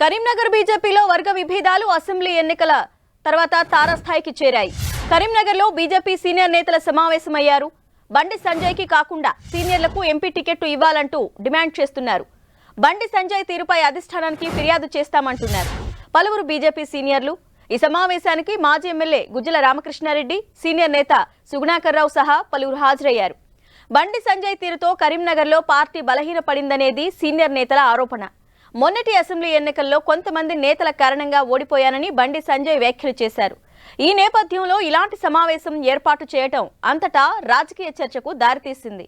కరీంనగర్ బీజేపీలో వర్గ విభేదాలు అసెంబ్లీ ఎన్నికల తర్వాత తారస్థాయికి చేరాయి. కరీంనగర్లో బీజేపీ సీనియర్ నేతల సమావేశమయ్యారు. బండి సంజయ్కి కాకుండా సీనియర్లకు ఎంపీ టికెట్ ఇవ్వాలంటూ డిమాండ్ చేస్తున్నారు. బండి సంజయ్ తీరుపై అధిష్టానానికి ఫిర్యాదు చేస్తామంటున్నారు పలువురు బీజేపీ సీనియర్లు. ఈ సమావేశానికి మాజీ ఎమ్మెల్యే గుజ్జల రామకృష్ణారెడ్డి, సీనియర్ నేత సుగుణాకర్ రావు సహా పలువురు హాజరయ్యారు. బండి సంజయ్ తీరుతో కరీంనగర్లో పార్టీ బలహీనపడిందనేది సీనియర్ నేతల ఆరోపణ. మొన్నటి అసెంబ్లీ ఎన్నికల్లో కొంతమంది నేతల కారణంగా ఓడిపోయానని బండి సంజయ్ వ్యాఖ్యలు చేశారు. ఈ నేపథ్యంలో ఇలాంటి సమావేశం ఏర్పాటు చేయటం అంతటా రాజకీయ చర్చకు దారితీసింది.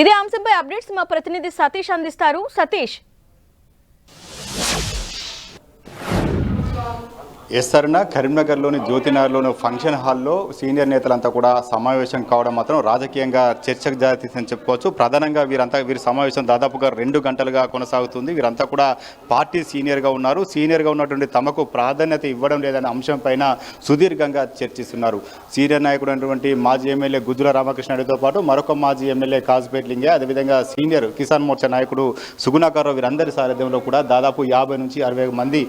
ఇదే అంశంపై అప్డేట్స్ మా ప్రతినిధి సతీష్ అందిస్తారు. సతీష్. ఎస్ఆర్న కరీంనగర్లోని జ్యోతినగర్లోని ఫంక్షన్ హాల్లో సీనియర్ నేతలంతా కూడా సమావేశం కావడం మాత్రం రాజకీయంగా చర్చకు దారితీసిందని చెప్పుకోవచ్చు. ప్రధానంగా వీరి సమావేశం దాదాపుగా 2 గంటలుగా కొనసాగుతుంది. వీరంతా కూడా పార్టీ సీనియర్గా ఉన్నారు. సీనియర్గా ఉన్నటువంటి తమకు ప్రాధాన్యత ఇవ్వడం లేదనే అంశం పైన సుదీర్ఘంగా చర్చిస్తున్నారు. సీనియర్ నాయకుడు అయినటువంటి మాజీ ఎమ్మెల్యే గుజ్జల రామకృష్ణారెడ్డితో పాటు మరొక మాజీ ఎమ్మెల్యే కాజుపేట లింగే, అదేవిధంగా సీనియర్ కిసాన్ మోర్చా నాయకుడు సుగుణాకర్ రావు, వీరందరి సారథ్యంలో కూడా దాదాపు 50 నుంచి 60 మంది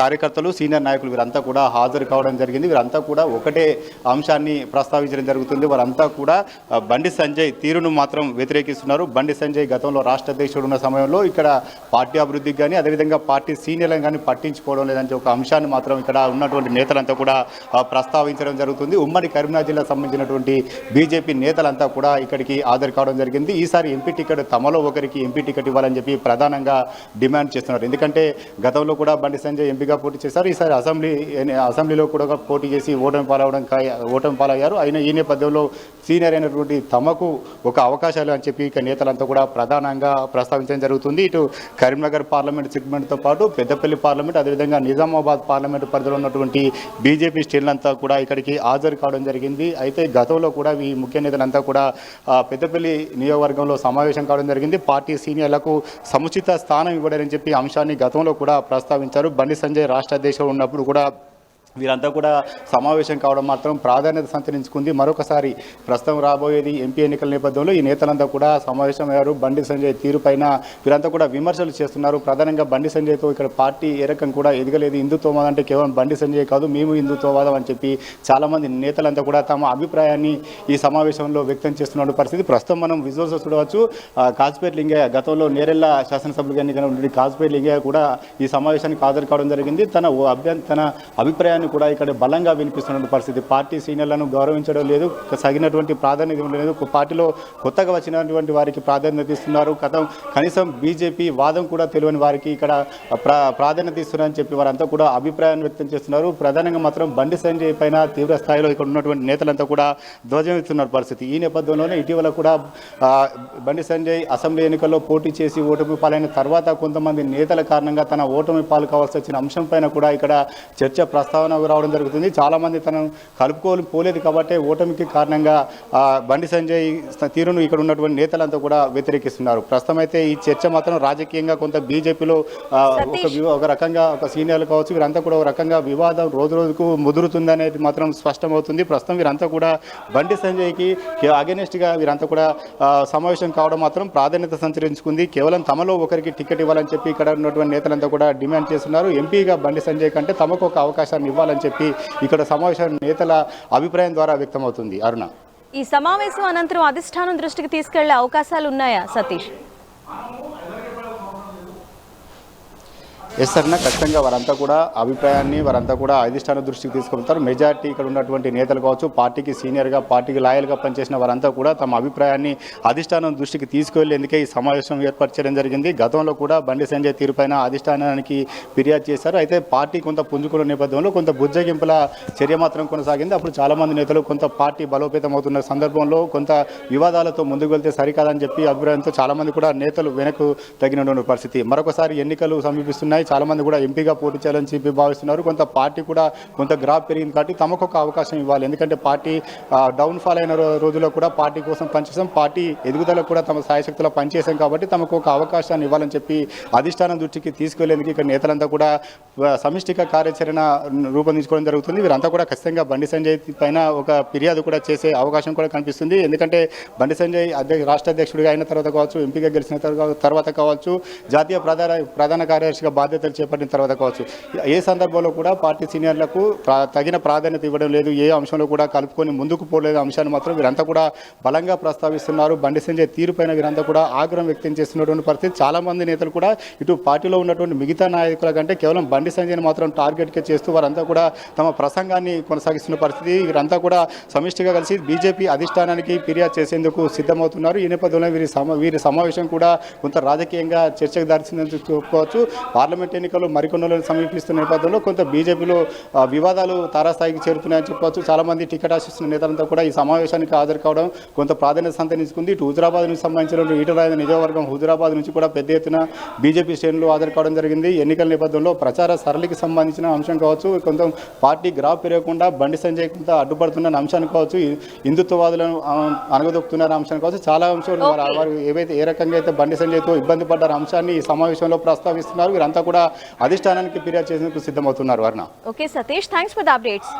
కార్యకర్తలు, సీనియర్ నాయకులు వీరంతా కూడా హాజరు కావడం జరిగింది. వీరంతా కూడా ఒకటే అంశాన్ని ప్రస్తావించడం జరుగుతుంది. వారంతా కూడా బండి సంజయ్ తీరును మాత్రం వ్యతిరేకిస్తున్నారు. బండి సంజయ్ గతంలో రాష్ట్ర అధ్యక్షుడు ఉన్న సమయంలో ఇక్కడ పార్టీ అభివృద్ధికి కానీ అదేవిధంగా పార్టీ సీనియర్లను కానీ పట్టించుకోవడం లేదంటే ఒక అంశాన్ని మాత్రం ఇక్కడ ఉన్నటువంటి నేతలంతా కూడా ప్రస్తావించడం జరుగుతుంది. ఉమ్మడి కరీంనగర్ జిల్లాకు సంబంధించినటువంటి బీజేపీ నేతలంతా కూడా ఇక్కడికి హాజరు కావడం జరిగింది. ఈసారి ఎంపీ టికెట్ తమలో ఒకరికి ఎంపీ టికెట్ ఇవ్వాలని చెప్పి ప్రధానంగా డిమాండ్ చేస్తున్నారు. ఎందుకంటే గతంలో కూడా బండి సంజయ్ ఎంపీగా పోటీ చేశారు. ఈసారి అసెంబ్లీలో కూడా పోటీ చేసి ఓటమి పాలయ్యారు. అయినా ఈ నేపథ్యంలో సీనియర్ అయినటువంటి తమకు ఒక అవకాశాలు అని చెప్పి ఇక నేతలంతా కూడా ప్రధానంగా ప్రస్తావించడం జరుగుతుంది. ఇటు కరీంనగర్ పార్లమెంట్ సెగ్మెంట్తో పాటు పెద్దపల్లి పార్లమెంట్, అదేవిధంగా నిజామాబాద్ పార్లమెంట్ పరిధిలో ఉన్నటువంటి బీజేపీ శ్రేణులంతా కూడా ఇక్కడికి హాజరు కావడం జరిగింది. అయితే గతంలో కూడా ఈ ముఖ్య నేతలంతా కూడా పెద్దపల్లి నియోజకవర్గంలో సమావేశం కావడం జరిగింది. పార్టీ సీనియర్లకు సముచిత స్థానం ఇవ్వడని చెప్పి అంశాన్ని గతంలో కూడా ప్రస్తావించారు. బండి సంజయ్ రాష్ట్ర అధ్యక్షుడు ఉన్నప్పుడు కూడా వీరంతా కూడా సమావేశం కావడం మాత్రం ప్రాధాన్యత సంతరించుకుంది. మరొకసారి ప్రస్తుతం రాబోయేది ఎంపీ ఎన్నికల నేపథ్యంలో ఈ నేతలంతా కూడా సమావేశమయ్యారు. బండి సంజయ్ తీరుపైన వీరంతా కూడా విమర్శలు చేస్తున్నారు. ప్రధానంగా బండి సంజయ్తో ఇక్కడ పార్టీ ఏ రకం కూడా ఎదగలేదు. హిందుత్వవాదం అంటే కేవలం బండి సంజయ్ కాదు, మేము హిందుత్వవాదం అని చెప్పి చాలామంది నేతలంతా కూడా తమ అభిప్రాయాన్ని ఈ సమావేశంలో వ్యక్తం చేస్తున్న పరిస్థితి. ప్రస్తుతం మనం విజువల్స్ చూడవచ్చు. కాజుపేట లింగయ్య, గతంలో నేరెళ్ల శాసనసభ్యులుగా ఎన్నికైన కాజుపేట లింగయ్య కూడా ఈ సమావేశానికి హాజరు కావడం జరిగింది. తన అభిప్రాయాన్ని కూడా ఇక్కడ బలంగా వినిపిస్తున్న పరిస్థితి. పార్టీ సీనియర్లను గౌరవించడం లేదు, తగినటువంటి ప్రాధాన్యత లేదు. పార్టీలో కొత్తగా వచ్చినటువంటి వారికి ప్రాధాన్యత ఇస్తున్నారు. కనీసం బీజేపీ వాదం కూడా తెలియని వారికి ఇక్కడ ప్రాధాన్యత ఇస్తున్నారని చెప్పి వారంతా కూడా అభిప్రాయాన్ని వ్యక్తం చేస్తున్నారు. ప్రధానంగా మాత్రం బండి సంజయ్ పైన తీవ్ర స్థాయిలో ఇక్కడ ఉన్నటువంటి నేతలంతా కూడా ధ్వజం ఇస్తున్న పరిస్థితి. ఈ నేపథ్యంలోనే ఇటీవల కూడా బండి సంజయ్ అసెంబ్లీ ఎన్నికల్లో పోటీ చేసి ఓటమి పాలైన తర్వాత కొంతమంది నేతల కారణంగా తన ఓటమి పాలు కావాల్సి వచ్చిన అంశం పైన కూడా ఇక్కడ చర్చ ప్రస్తావన రావడం జరుగుతుంది. చాలామంది తనను కలుపుకోలేదు కాబట్టి ఓటమికి కారణంగా బండి సంజయ్ తీరును ఇక్కడ ఉన్నటువంటి నేతలంతా కూడా వ్యతిరేకిస్తున్నారు. ప్రస్తుతం అయితే ఈ చర్చ మాత్రం రాజకీయంగా కొంత బీజేపీలో ఒక రకంగా ఒక సీనియర్లు కావచ్చు, వీరంతా కూడా ఒక రకంగా వివాదం రోజు రోజుకు ముదురుతుంది అనేది మాత్రం స్పష్టమవుతుంది. ప్రస్తుతం వీరంతా కూడా బండి సంజయ్కి అగెనిస్ట్గా వీరంతా కూడా సమావేశం కావడం మాత్రం ప్రాధాన్యత సంతరించుకుంది. కేవలం తమలో ఒకరికి టికెట్ ఇవ్వాలని చెప్పి ఇక్కడ ఉన్నటువంటి నేతలంతా కూడా డిమాండ్ చేస్తున్నారు. ఎంపీగా బండి సంజయ్ కంటే తమకు ఒక అవకాశాన్ని ఇవ్వాలని చెప్పి ఇక్కడ సమావేశం నేతల అభిప్రాయం ద్వారా వ్యక్తమవుతుంది. అరుణ, ఈ సమావేశం అనంతరం అధిష్టానం దృష్టికి తీసుకెళ్లే అవకాశాలు ఉన్నాయా సతీష్? ఎస్ అన్న, ఖచ్చితంగా వారంతా కూడా అభిప్రాయాన్ని వారంతా కూడా అధిష్టాన దృష్టికి తీసుకెళ్తారు. మెజార్టీ ఇక్కడ ఉన్నటువంటి నేతలు కావచ్చు, పార్టీకి సీనియర్గా పార్టీకి లాయల్గా పనిచేసిన వారంతా కూడా తమ అభిప్రాయాన్ని అధిష్టానం దృష్టికి తీసుకెళ్లేందుకే ఈ సమావేశం ఏర్పాటు చేయడం జరిగింది. గతంలో కూడా బండి సంజయ్ తీరుపైన అధిష్టానానికి ఫిర్యాదు చేశారు. అయితే పార్టీ కొంత పుంజుకున్న నేపథ్యంలో కొంత బుజ్జగింపుల చర్య మాత్రం కొనసాగింది. అప్పుడు చాలామంది నేతలు కొంత పార్టీ బలోపేతం అవుతున్న సందర్భంలో కొంత వివాదాలతో ముందుకు వెళ్తే సరికాదని చెప్పి అభిప్రాయంతో చాలామంది కూడా నేతలు వెనక్కు తగినటువంటి పరిస్థితి. మరొకసారి ఎన్నికలు సమీపిస్తున్నాయి. ఉన్నాయి. చాలామంది కూడా ఎంపీగా పోటీ చేయాలని చెప్పి భావిస్తున్నారు. కొంత పార్టీ కూడా కొంత గ్రాఫ్ పెరిగింది కాబట్టి తమకు ఒక అవకాశం ఇవ్వాలి. ఎందుకంటే పార్టీ డౌన్ఫాల్ అయిన రోజుల్లో కూడా పార్టీ కోసం పనిచేసాం, పార్టీ ఎదుగుదలకు కూడా తమ సాయశక్తిలో పనిచేసాం కాబట్టి తమకు ఒక అవకాశాన్ని ఇవ్వాలని చెప్పి అధిష్టానం దృష్టికి తీసుకెళ్లేందుకు ఇక్కడ నేతలంతా కూడా సమిష్టిక కార్యాచరణ రూపొందించుకోవడం జరుగుతుంది. వీరంతా కూడా ఖచ్చితంగా బండి సంజయ్ పైన ఒక ఫిర్యాదు కూడా చేసే అవకాశం కూడా కనిపిస్తుంది. ఎందుకంటే బండి సంజయ్ రాష్ట్ర అధ్యక్షుడిగా అయిన తర్వాత కావచ్చు, ఎంపీగా గెలిచిన తర్వాత కావచ్చు, జాతీయ ప్రధాన కార్యదర్శిగా బాధ్యతలు చేపట్టిన తర్వాత కావచ్చు, ఏ సందర్భంలో కూడా పార్టీ సీనియర్లకు తగిన ప్రాధాన్యత ఇవ్వడం లేదు, ఏ అంశంలో కూడా కలుపుకొని ముందుకు పోలేదు అంశాన్ని మాత్రం వీరంతా కూడా బలంగా ప్రస్తావిస్తున్నారు. బండి సంజయ్ తీరుపైన వీరంతా కూడా ఆగ్రహం వ్యక్తం చేస్తున్నటువంటి పరిస్థితి. చాలా మంది నేతలు కూడా ఇటు పార్టీలో ఉన్నటువంటి మిగతా నాయకుల కంటే కేవలం బండి సంజయ్ని మాత్రం టార్గెట్గా చేస్తూ వారంతా కూడా తమ ప్రసంగాన్ని కొనసాగిస్తున్న పరిస్థితి. వీరంతా కూడా సమిష్టిగా కలిసి బీజేపీ అధిష్టానానికి ఫిర్యాదు చేసేందుకు సిద్ధమవుతున్నారు. ఈ నేపథ్యంలో వీరి సమావేశం కూడా కొంత రాజకీయంగా చర్చకు దారిసిందని చెప్పుకోవచ్చు. పార్లమెంట్ ఎన్నికలు మరికొన్ని రోజులు సమీపిస్తున్న నేపథ్యంలో కొంత బీజేపీలో వివాదాలు తారాస్థాయికి చేరుతున్నాయని చెప్పవచ్చు. చాలామంది టికెట్ ఆశిస్తున్న నేతలంతా కూడా ఈ సమావేశానికి హాజరు కావడం కొంత ప్రాధాన్యత సంతరించుకుంది. ఇటు హుజురాబాద్ నుంచి సంబంధించిన ఈటల నియోజకవర్గం హుజురాబాద్ నుంచి కూడా పెద్ద ఎత్తున బీజేపీ శ్రేణులు హాజరు కావడం జరిగింది. ఎన్నికల నేపథ్యంలో ప్రచార సరళికి సంబంధించిన అంశం కావచ్చు, కొంత పార్టీ గ్రాఫ్ పెరగకుండా బండి సంజయ్ కొంత అడ్డుపడుతున్న అంశాన్ని కావచ్చు, హిందుత్వవాదులను అనగదొక్కుతున్న అంశాన్ని కావచ్చు, చాలా అంశాలు వారు ఏవైతే ఏ రకంగా అయితే బండి సంజయ్తో ఇబ్బంది పడ్డారు అంశాన్ని ఈ సమావేశంలో ప్రస్తావిస్తున్నారు. వీరంతా కూడా అధిష్టానానికి ఫిర్యాదు చేసేందుకు సిద్ధమవుతున్నారు. వర్ణ. Okay Satish, thanks for the updates.